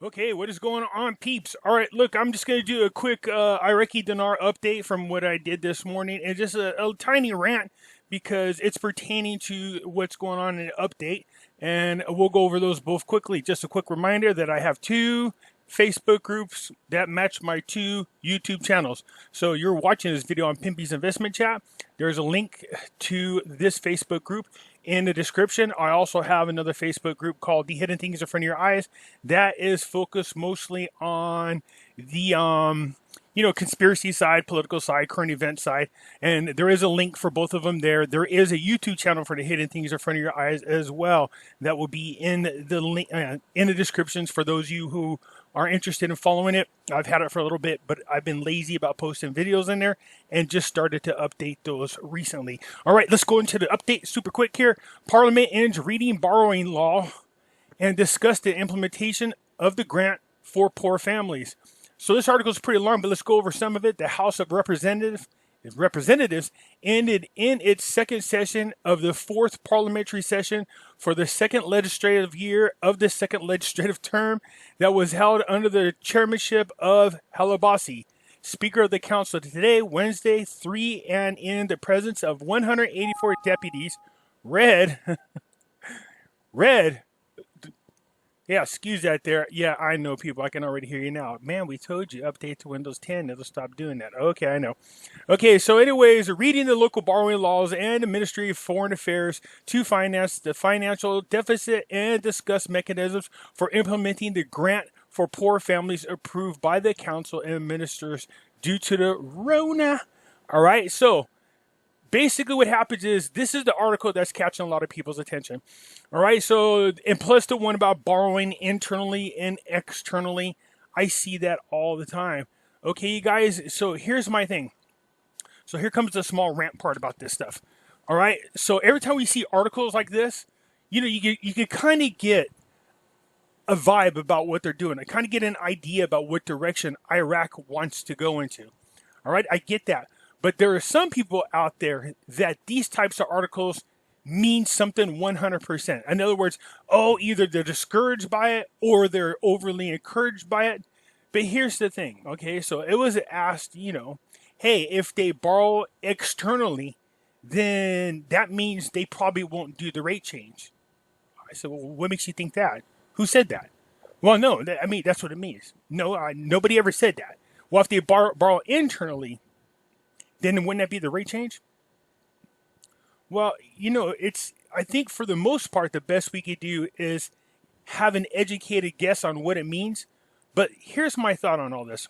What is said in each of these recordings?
Okay, what is going on, peeps? All right, look, I'm just going to do a quick Iraqi Dinar update from what I did this morning, and just a tiny rant because it's pertaining to what's going on in the update, and we'll go over those both quickly. Just a quick reminder that I have two Facebook groups that match my two YouTube channels. So you're watching this video on Pimpy's Investment Chat. There's a link to this Facebook group in the description. I also have another Facebook group called The Hidden Things in Front of Your Eyes that is focused mostly on the conspiracy side, political side, current event side, and there is a link for both of them there. There is a YouTube channel for The Hidden Things in Front of Your Eyes as well that will be in the link in the descriptions for those of you who are interested in following it. I've had it for a little bit, but I've been lazy about posting videos in there and just started to update those recently. All right, let's go into the update super quick here. Parliament ends reading borrowing law and discuss the implementation of the grant for poor families. So this article is pretty long, but let's go over some of it. The House of Representatives ended in its second session of the fourth parliamentary session for the second legislative year of the second legislative term that was held under the chairmanship of Halabasi, Speaker of the Council. Today, Wednesday, 3, and in the presence of 184 deputies, read Yeah, excuse that there. Yeah, I know, people. I can already hear you now. Man, we told you, update to Windows 10. It'll stop doing that. Okay, I know. Okay, so anyways, reading the local borrowing laws and the Ministry of Foreign Affairs to finance the financial deficit and discuss mechanisms for implementing the grant for poor families approved by the council and ministers due to the Rona. All right, so basically what happens is this is the article that's catching a lot of people's attention. All right, so, and plus the one about borrowing internally and externally. I see that all the time. Okay, you guys, so here's my thing. So here comes the small rant part about this stuff. All right, so every time we see articles like this, you can kind of get a vibe about what they're doing. I kind of get an idea about what direction Iraq wants to go into. All right, I get that. But there are some people out there that these types of articles mean something 100%. In other words, either they're discouraged by it or they're overly encouraged by it. But here's the thing, okay? So it was asked, hey, if they borrow externally, then that means they probably won't do the rate change. I said, well, what makes you think that? Who said that? Well, no, that's what it means. No, nobody ever said that. Well, if they borrow internally, then wouldn't that be the rate change? Well, I think for the most part, the best we could do is have an educated guess on what it means. But here's my thought on all this.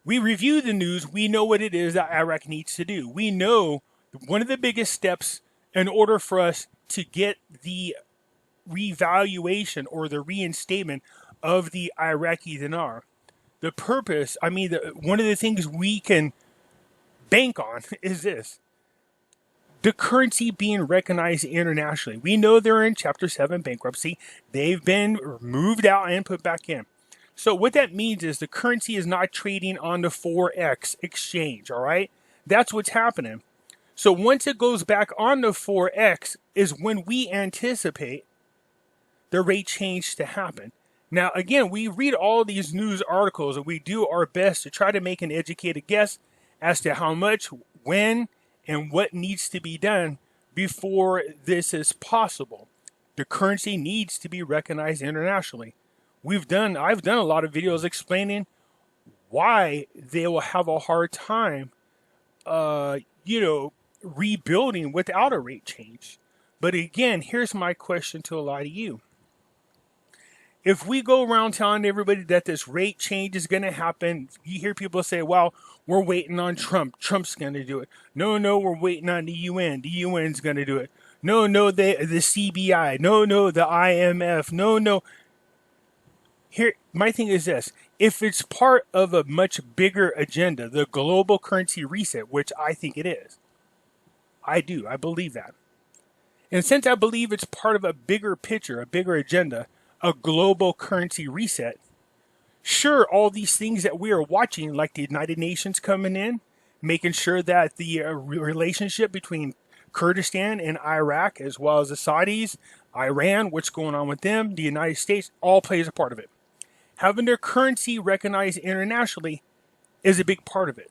We review the news. We know what it is that Iraq needs to do. We know one of the biggest steps in order for us to get the revaluation or the reinstatement of the Iraqi dinar. The purpose, one of the things we can bank on is this: the currency being recognized internationally. We know they're in Chapter 7 bankruptcy. They've been moved out and put back in. So what that means is the currency is not trading on the Forex exchange, all right? That's what's happening. So once it goes back on the Forex is when we anticipate the rate change to happen. Now, again, we read all these news articles and we do our best to try to make an educated guess as to how much, when, and what needs to be done before this is possible. The currency needs to be recognized internationally. I've done a lot of videos explaining why they will have a hard time, rebuilding without a rate change. But again, here's my question to a lot of you. If we go around telling everybody that this rate change is going to happen, you hear people say, well, we're waiting on Trump. Trump's going to do it. No, we're waiting on the UN. The UN's going to do it. No, the CBI. No, the IMF. No. Here, my thing is this. If it's part of a much bigger agenda, the global currency reset, which I think it is, I believe that. And since I believe it's part of a bigger picture, a bigger agenda, a global currency reset, sure, all these things that we are watching, like the United Nations coming in, making sure that the relationship between Kurdistan and Iraq, as well as the Saudis, Iran, what's going on with them, the United States, all plays a part of it. Having their currency recognized internationally is a big part of it.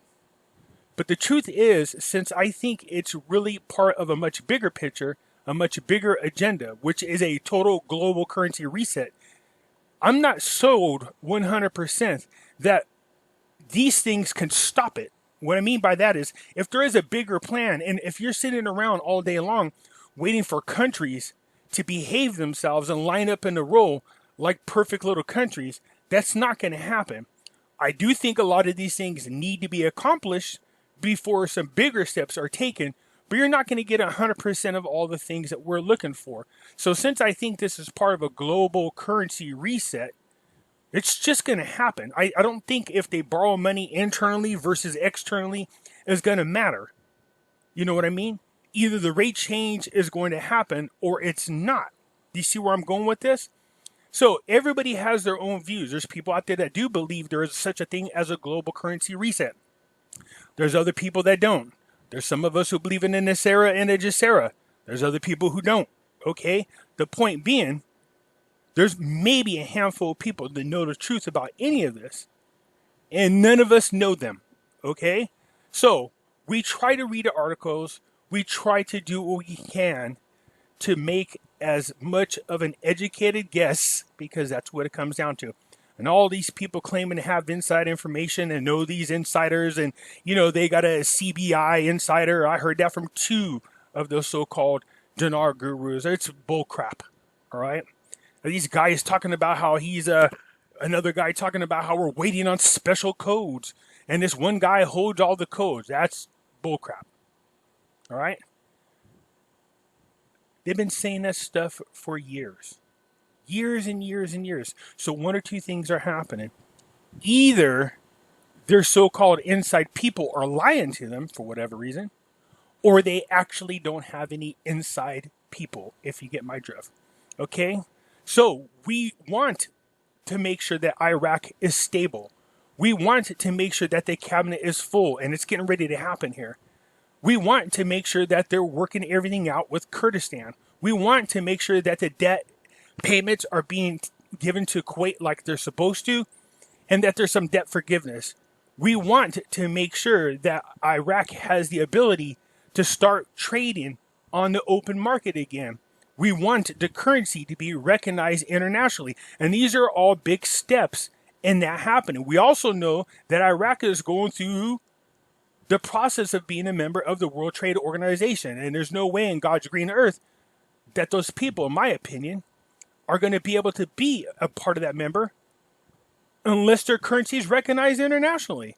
But the truth is, since I think it's really part of a much bigger picture, a much bigger agenda, which is a total global currency reset, I'm not sold 100% that these things can stop it. What I mean by that is, if there is a bigger plan, and if you're sitting around all day long waiting for countries to behave themselves and line up in a row like perfect little countries, that's not going to happen. I do think a lot of these things need to be accomplished before some bigger steps are taken, but you're not going to get 100% of all the things that we're looking for. So since I think this is part of a global currency reset, it's just going to happen. I don't think if they borrow money internally versus externally is going to matter. You know what I mean? Either the rate change is going to happen or it's not. Do you see where I'm going with this? So everybody has their own views. There's people out there that do believe there is such a thing as a global currency reset. There's other people that don't. There's some of us who believe in a Nasera and a Jacera. There's other people who don't. Okay? The point being, there's maybe a handful of people that know the truth about any of this, and none of us know them. Okay? So we try to read the articles. We try to do what we can to make as much of an educated guess, because that's what it comes down to. And all these people claiming to have inside information and know these insiders, and, you know, they got a CBI insider. I heard that from 2 of those so-called dinar gurus. It's bullcrap, all right? These guys talking about how he's another guy talking about how we're waiting on special codes, and this one guy holds all the codes. That's bullcrap, all right? They've been saying that stuff for years. Years and years and years. So one or two things are happening. Either their so-called inside people are lying to them for whatever reason, or they actually don't have any inside people, if you get my drift. Okay? So we want to make sure that Iraq is stable. We want to make sure that the cabinet is full, and it's getting ready to happen here. We want to make sure that they're working everything out with Kurdistan. We want to make sure that the debt payments are being given to Kuwait like they're supposed to, and that there's some debt forgiveness. We want to make sure that Iraq has the ability to start trading on the open market again. We want the currency to be recognized internationally. And these are all big steps in that happening. We also know that Iraq is going through the process of being a member of the World Trade Organization. And there's no way in God's green earth that those people, in my opinion, are going to be able to be a part of that member unless their currency is recognized internationally.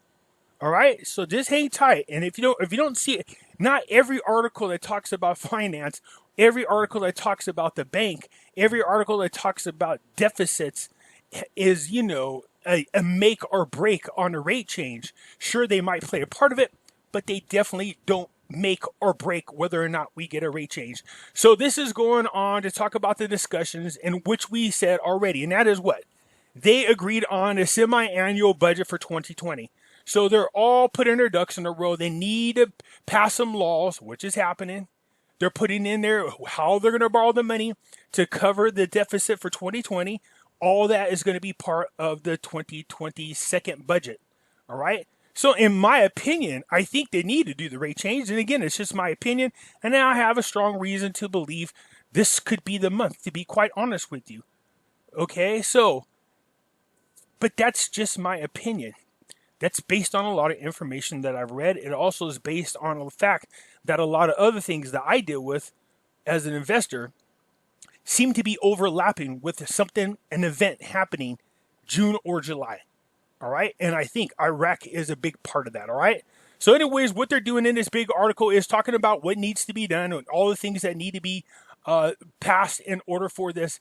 All right, so just hang tight. And if you don't see it, not every article that talks about finance, every article that talks about the bank, every article that talks about deficits is, a make or break on a rate change. Sure, they might play a part of it, but they definitely don't make or break whether or not we get a rate change. So this is going on to talk about the discussions in which we said already, and that is what? They agreed on a semi-annual budget for 2020. So they're all putting their ducks in a row. They need to pass some laws, which is happening. They're putting in there how they're going to borrow the money to cover the deficit for 2020. All that is going to be part of the 2020 second budget. All right? So in my opinion, I think they need to do the rate change. And again, it's just my opinion. And I have a strong reason to believe this could be the month, to be quite honest with you. Okay? So, but that's just my opinion. That's based on a lot of information that I've read. It also is based on the fact that a lot of other things that I deal with as an investor seem to be overlapping with something, an event happening June or July. All right. And I think Iraq is a big part of that. All right. So anyways, what they're doing in this big article is talking about what needs to be done and all the things that need to be passed in order for this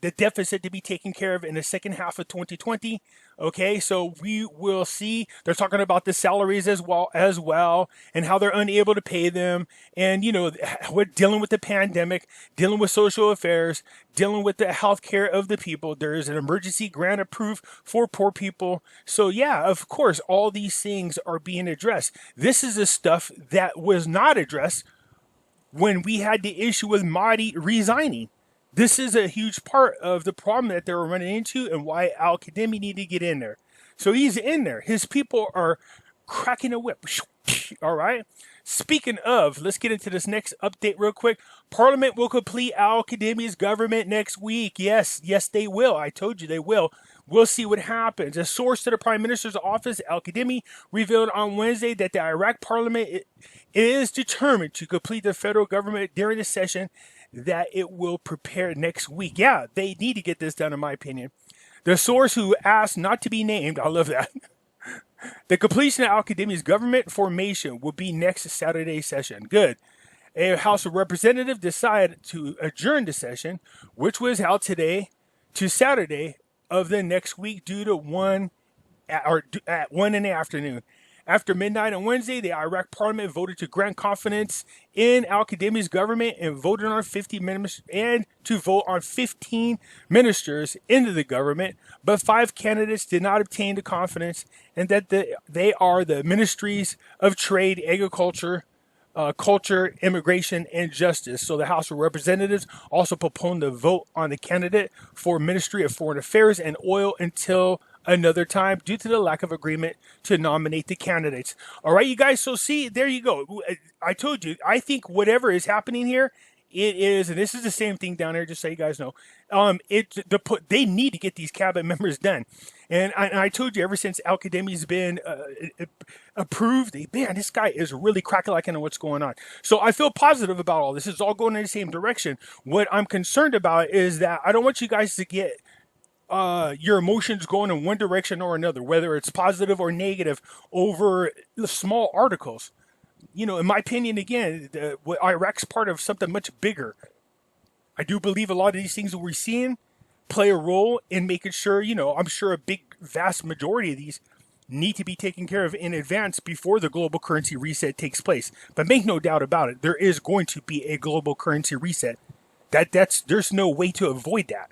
the deficit to be taken care of in the second half of 2020. Okay, so we will see. They're talking about the salaries as well, and how they're unable to pay them. And, we're dealing with the pandemic, dealing with social affairs, dealing with the health care of the people. There is an emergency grant approved for poor people. So, yeah, of course, all these things are being addressed. This is the stuff that was not addressed when we had the issue with Mahdi resigning. This is a huge part of the problem that they were running into and why Al-Kadhimi needed to get in there. So he's in there. His people are cracking a whip. All right. Speaking of, let's get into this next update real quick. Parliament will complete Al-Kadhimi's government next week. Yes, they will. I told you they will. We'll see what happens. A source to the Prime Minister's office, Al-Kadhimi, revealed on Wednesday that the Iraq Parliament is determined to complete the federal government during the session that it will prepare next week. Yeah, they need to get this done, in my opinion. The source, who asked not to be named, I love that. The completion of Al-Kadhimi's government formation will be next Saturday's session. Good. A House of Representatives decided to adjourn the session, which was held today, to Saturday of the next week due to at 1 in the afternoon. After midnight on Wednesday, the Iraq Parliament voted to grant confidence in Al-Kadhimi's government and voted on 50 ministers and to vote on 15 ministers into the government, but 5 candidates did not obtain the confidence, and that they are the Ministries of Trade, Agriculture, Culture, Immigration, and Justice. So the House of Representatives also postponed the vote on the candidate for Ministry of Foreign Affairs and Oil until another time due to the lack of agreement to nominate the candidates. All right, you guys. So see, there you go. I told you, I think whatever is happening here, it is, and this is the same thing down there, just so you guys know, they need to get these cabinet members done. And I told you, ever since Al-Kadhimi's been approved, man, this guy is really cracking like I know what's going on. So I feel positive about all this. It's all going in the same direction. What I'm concerned about is that I don't want you guys to get your emotions going in one direction or another, whether it's positive or negative, over the small articles. You know, in my opinion, again, Iraq's part of something much bigger. I do believe a lot of these things that we're seeing play a role in making sure, you know, I'm sure a big, vast majority of these need to be taken care of in advance before the global currency reset takes place. But make no doubt about it, there is going to be a global currency reset. There's no way to avoid that.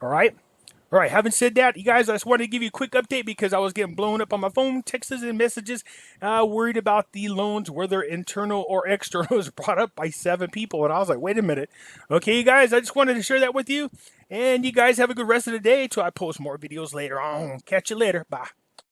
All right? All right, having said that, you guys, I just wanted to give you a quick update because I was getting blown up on my phone, texts and messages, worried about the loans, whether internal or external, was brought up by 7 people. And I was like, wait a minute. Okay, you guys, I just wanted to share that with you. And you guys have a good rest of the day until I post more videos later on. Catch you later. Bye.